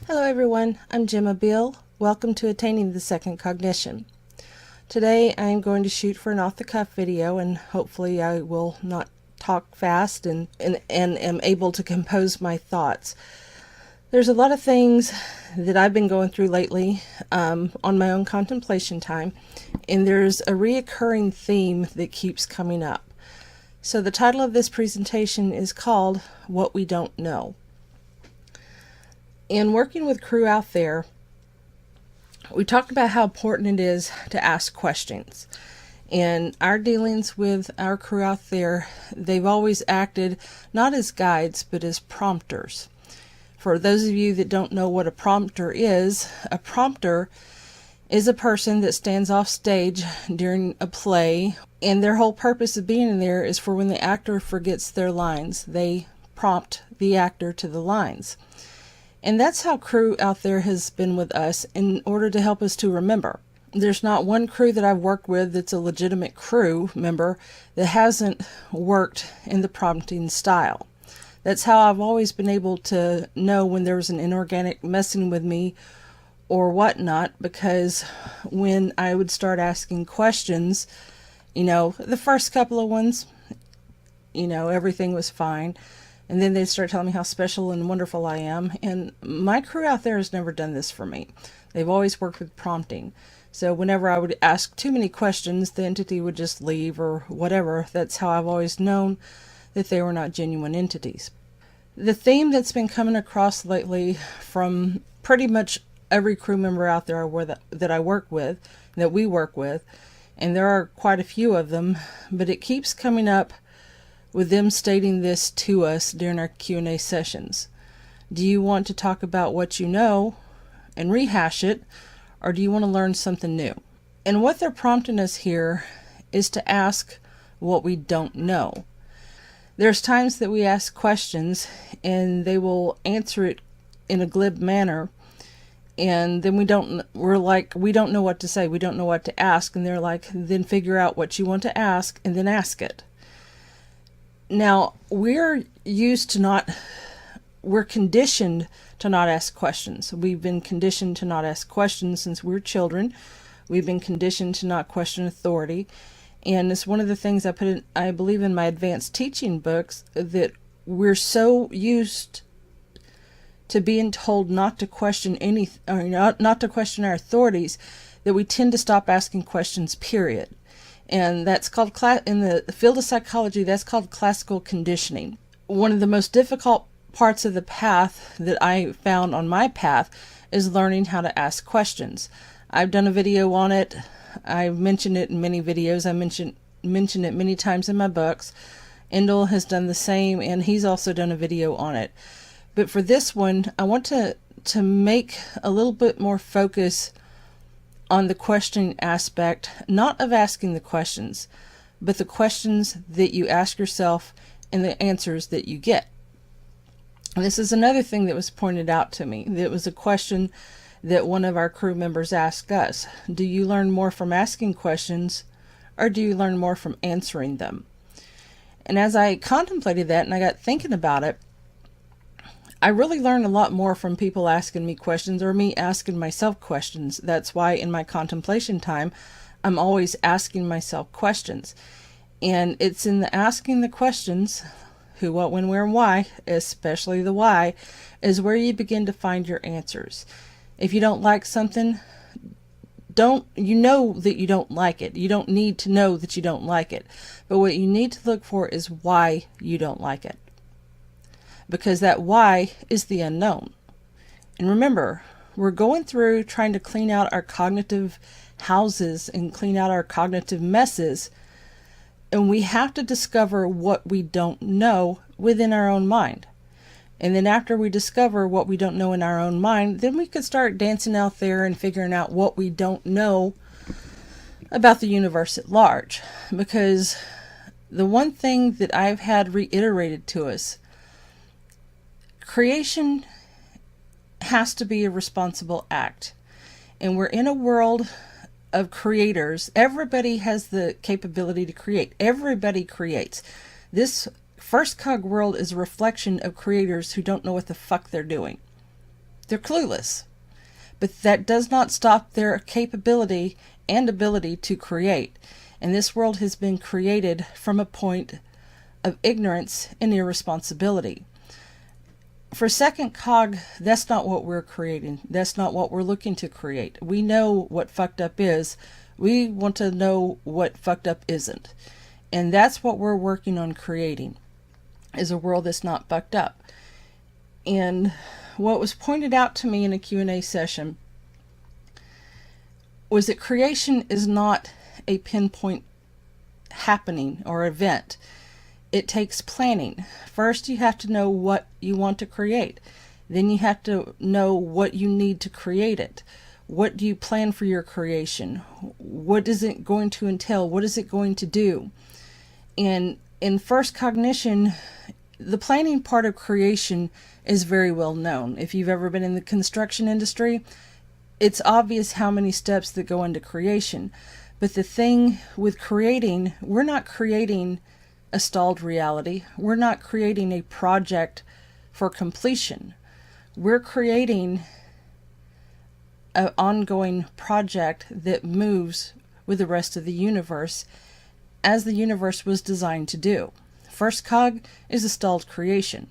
Hello everyone, I'm Gemma Beall. Welcome to Attaining the Second Cognition. Today I am going to shoot for an off-the-cuff video, and hopefully I will not talk fast and am able to compose my thoughts. There's a lot of things that I've been going through lately on my own contemplation time, and there's a reoccurring theme that keeps coming up. So the title of this presentation is called What We Don't Know. In working with crew out there, we talked about how important it is to ask questions. In our dealings with our crew out there, they've always acted not as guides, but as prompters. For those of you that don't know what a prompter is a person that stands off stage during a play, and their whole purpose of being in there is for when the actor forgets their lines, they prompt the actor to the lines. And that's how crew out there has been with us in order to help us to remember. There's not one crew that I've worked with that's a legitimate crew member that hasn't worked in the prompting style. That's how I've always been able to know when there was an inorganic messing with me or whatnot, because when I would start asking questions, the first couple of ones, everything was fine. And then they start telling me how special and wonderful I am. And my crew out there has never done this for me. They've always worked with prompting. So whenever I would ask too many questions, the entity would just leave or whatever. That's how I've always known that they were not genuine entities. The theme that's been coming across lately from pretty much every crew member out there that I work with, that we work with, and there are quite a few of them, but it keeps coming up with them stating this to us during our Q&A sessions. Do you want to talk about what you know and rehash it, or do you want to learn something new? And what they're prompting us here is to ask what we don't know. There's times that we ask questions and they will answer it in a glib manner, and then we don't know what to say, we don't know what to ask, and they're like, then figure out what you want to ask and then ask it. Now, we're conditioned to not ask questions. We've been conditioned to not ask questions since we're children. We've been conditioned to not question authority. And it's one of the things I believe in my advanced teaching books, that we're so used to being told not to question not to question our authorities, that we tend to stop asking questions, period. And that's called, in the field of psychology, that's called classical conditioning. One of the most difficult parts of the path that I found on my path is learning how to ask questions. I've done a video on it. I've mentioned it in many videos. I mentioned it many times in my books. Endel has done the same, and he's also done a video on it. But for this one, I want to make a little bit more focus on the questioning aspect, not of asking the questions, but the questions that you ask yourself and the answers that you get. And this is another thing that was pointed out to me. It was a question that one of our crew members asked us. Do you learn more from asking questions, or do you learn more from answering them? And as I contemplated that and I got thinking about it, I really learned a lot more from people asking me questions, or me asking myself questions. That's why in my contemplation time, I'm always asking myself questions. And it's in the asking the questions, who, what, when, where, and why, especially the why, is where you begin to find your answers. If you don't like something, you know that you don't like it. You don't need to know that you don't like it. But what you need to look for is why you don't like it. Because that why is the unknown. And remember, we're going through trying to clean out our cognitive houses and clean out our cognitive messes. And we have to discover what we don't know within our own mind. And then after we discover what we don't know in our own mind, then we could start dancing out there and figuring out what we don't know about the universe at large. Because the one thing that I've had reiterated to us, creation has to be a responsible act. And we're in a world of creators. Everybody has the capability to create. Everybody creates. This first cog world is a reflection of creators who don't know what the fuck they're doing. They're clueless. But that does not stop their capability and ability to create. And this world has been created from a point of ignorance and irresponsibility. For second cog, that's not what we're creating. That's not what we're looking to create. We know what fucked up is. We want to know what fucked up isn't. And that's what we're working on creating, is a world that's not fucked up. And what was pointed out to me in a Q&A session was that creation is not a pinpoint happening or event. It takes planning. First, you have to know what you want to create. Then you have to know what you need to create it. What do you plan for your creation? What is it going to entail? What is it going to do? And in first cognition, the planning part of creation is very well known. If you've ever been in the construction industry, it's obvious how many steps that go into creation. But the thing with creating, we're not creating a stalled reality. We're not creating a project for completion. We're creating an ongoing project that moves with the rest of the universe as the universe was designed to do. First cog is a stalled creation.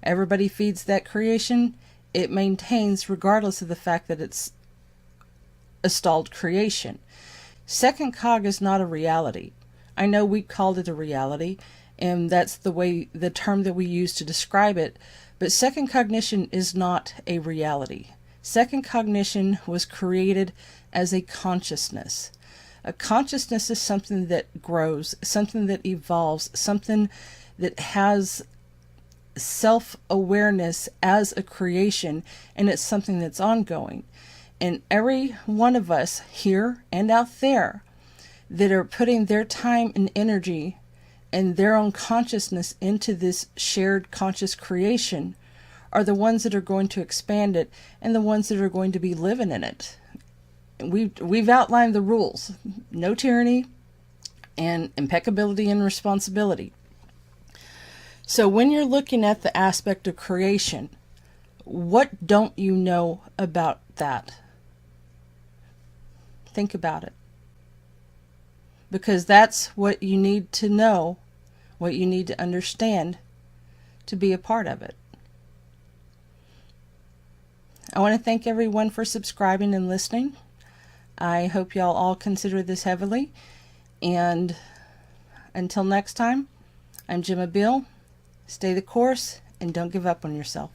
Everybody feeds that creation. It maintains regardless of the fact that it's a stalled creation. Second cog is not a reality. I know we called it a reality, and that's the term that we use to describe it, but second cognition is not a reality. Second cognition was created as a consciousness. A consciousness is something that grows, something that evolves, something that has self-awareness as a creation, and it's something that's ongoing. And every one of us here and out there that are putting their time and energy and their own consciousness into this shared conscious creation are the ones that are going to expand it and the ones that are going to be living in it. We've outlined the rules. No tyranny and impeccability and responsibility. So when you're looking at the aspect of creation, what don't you know about that? Think about it. Because that's what you need to know, what you need to understand to be a part of it. I want to thank everyone for subscribing and listening. I hope y'all all consider this heavily. And until next time, I'm Gemma Beall. Stay the course and don't give up on yourself.